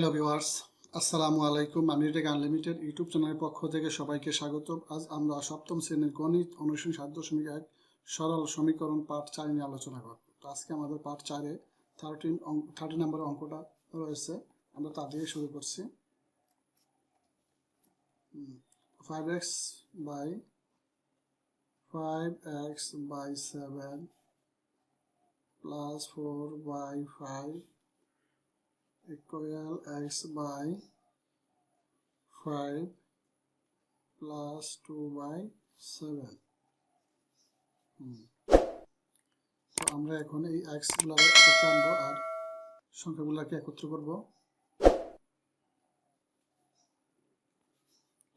Hello viewers, আসসালামু আলাইকুম। আমির unlimited YouTube চ্যানেলের পক্ষ থেকে সবাইকে স্বাগত। আজ আমরা সপ্তম শ্রেণীর গণিত অনুশীলন 7.1 সরল সমীকরণ পার্ট 4 নিয়ে আলোচনা করব। তো আজকে আমাদের পার্ট 4-এ 30 নম্বরের অঙ্কটা রয়েছে, আমরা তা দিয়ে শুরু করছি। 5x by 7 plus 4 by 5 equal x by 5 plus 2 by 7। তো আমরা এখন এই x গুলোকে একত্রে আনবো আর সংখ্যাগুলোকে একত্র করব।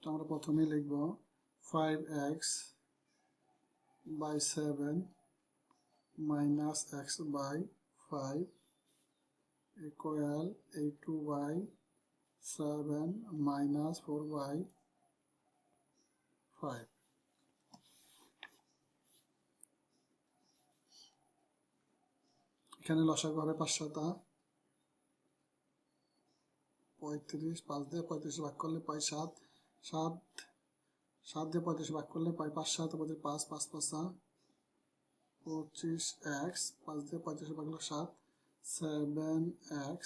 তো আমরা প্রথমে লিখব 5x by 7 minus x by 5 equal 2 by 7 minus 4 by 5। এখানে লসাগু হবে 5 7 35, 5 দিয়ে 35 ভাগ করলে পাই 7, 7 দিয়ে 35 ভাগ করলে পাই 5 7 5 5 5 25x, 5 দিয়ে 35 ভাগ করলে 7, 7x,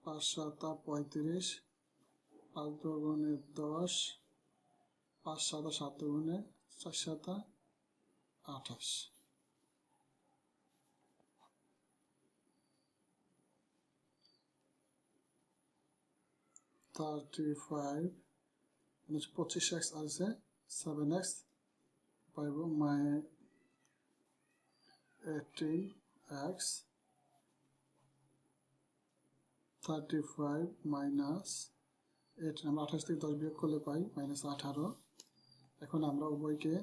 5 7 35, 5 2 গুণে 10, 5 7 7 গুণে 4 7 28। $35 25x আছে 7x পাইব 18x 35 minus 18, আমরা 28 থেকে 10 বিয়োগ করলে পাই -18। এখন আমরা উভয়কে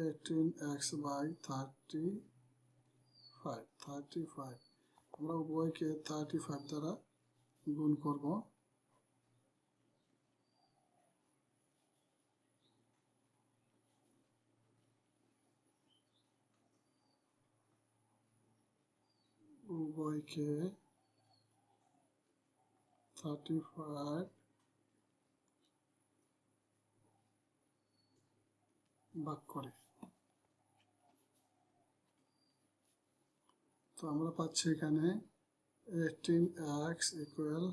18x by 35 আমরা উভয়কে 35 দ্বারা গুণ করব। উভয়কে 35 ভাগ করে। তো আমরা পাচ্ছি এখানে 18x equal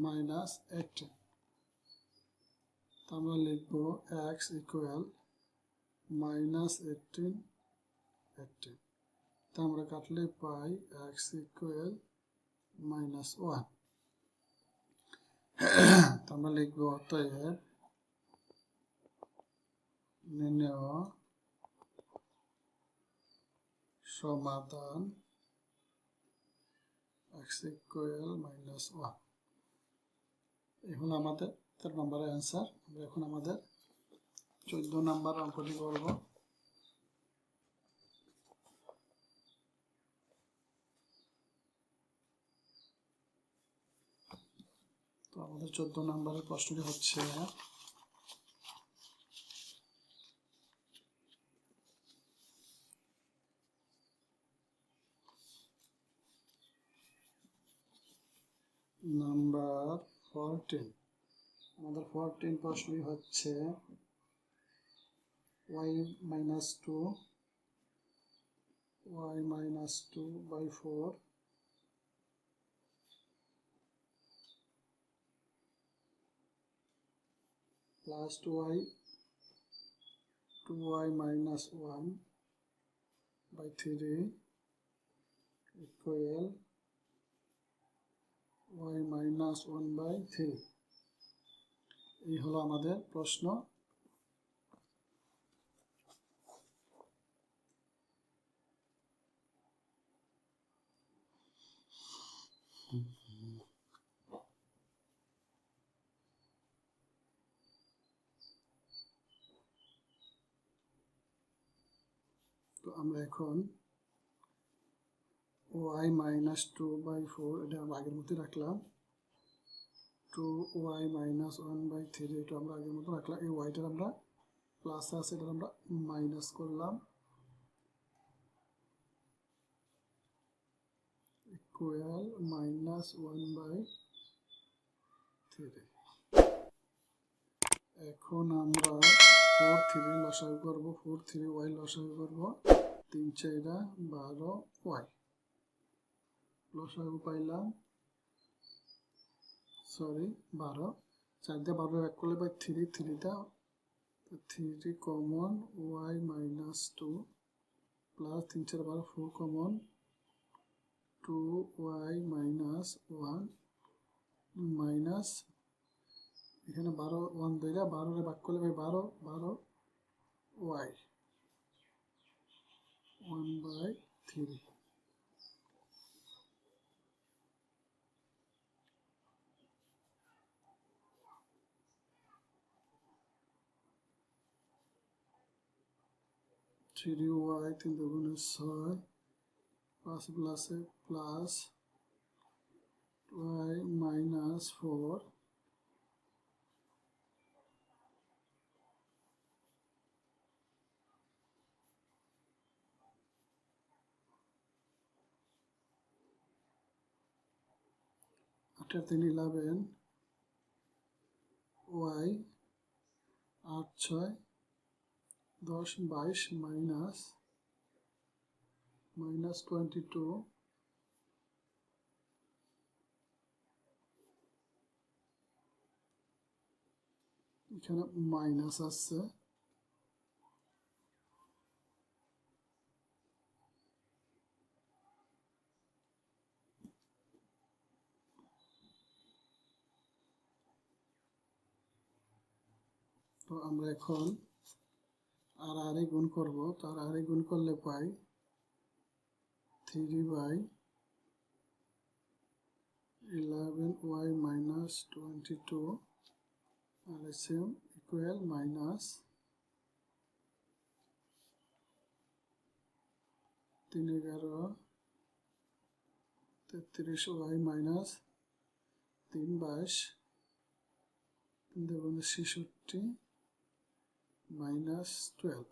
-18। তো আমরা লিখব x equal -18। তো আমরা কাটলে পাই x equal -1। তো আমরা লিখব অতএব নির্ণেয় সমাধান x equal -1। এই হলো আমাদের 13 নম্বরের অ্যান্সার। আমরা এখন আমাদের 14 নম্বর অঙ্কটি করব। তো আমাদের 14 নম্বরের প্রশ্নটি হচ্ছে নাম্বার 14। আমাদের 14 প্রশ্নটি হচ্ছে y minus 2 by 4 plus 2y minus 1 by 3 equal y minus 1 by 3। এই হলো আমাদের প্রশ্ন। তো আমরা এখন y minus 2 by 4 এটা আমরা আগের মতো রাখলাম, 2y minus 1 by 3 এটা আমরা আগের মতো রাখলাম। এই yটা আমরা প্লাস আছে, এটা আমরা মাইনাস করলাম, ইকুয়াল -1/3। এখন আমরা 4 3 লসাগু করব, 4 3y লসাগু করব, 3 4 12y লসাগু পাইলাম, সরি 12, 4 দিয়ে 12 ভাগ করলে পাই 3, 3টা 3 common, y -2 plus 3 4 12, 4 common, 2y -1 minus এখানে 12 1 2 12 ভাগ করলে ভাই 12 12 y 1/3। থ্রি ওয়াই 3 দুগুণে 6 প্লাস প্লাসে প্লাস y -4 8 3 11 y 8 6 10 22 -22 এখানে মাইনাস আছে, তো আমরা এখন আর গুণ করব, তো আর গুণ করলে পাই 3/11y -22 আর সেম ইকুয়াল -3 11 33y -3 22 3 দুগুণে 66 -12।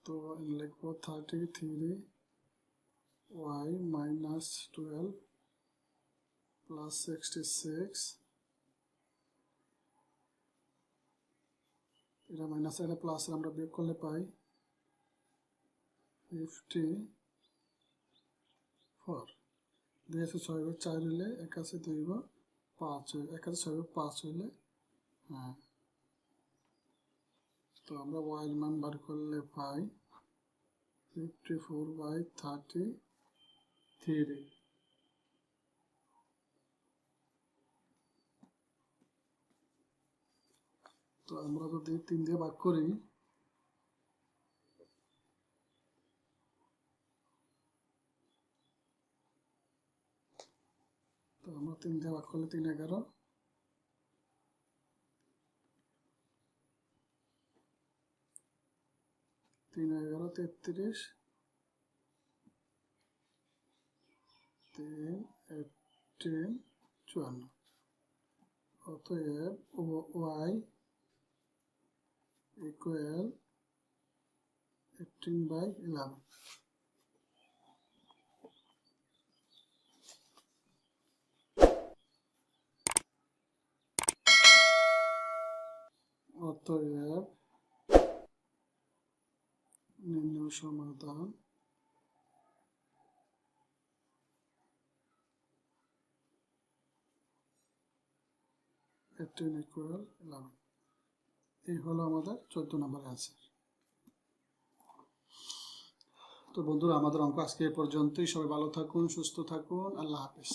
তো লিখবো 33y -12 প্লাস 66, এটা মাইনাস এটা প্লাস আমরা বিয়োগ করলে পাই 54। 2 আছে 6 4 হইলে 1 আছে 2 5 হইলে 1 আছে 6 5 হইলে, হ্যাঁ, তো আমরা y এর মান বার করলে পাই 54/33। তো আমরা যদি 3 দিয়ে ভাগ করি, তো আমরা 3 দিয়ে ভাগ করলে 3 11 3 11 33 3 18 54। অতএব y ইকুয়াল 18/11। অতএব নির্ণয় সমাধান 18 ইকুয়াল 11। এই হলো আমাদের 14 নম্বর অ্যান্সার। তো বন্ধুরা, আমাদের অঙ্ক আজকে এ পর্যন্তই। সবাই ভালো থাকুন, সুস্থ থাকুন, আল্লাহ হাফেজ।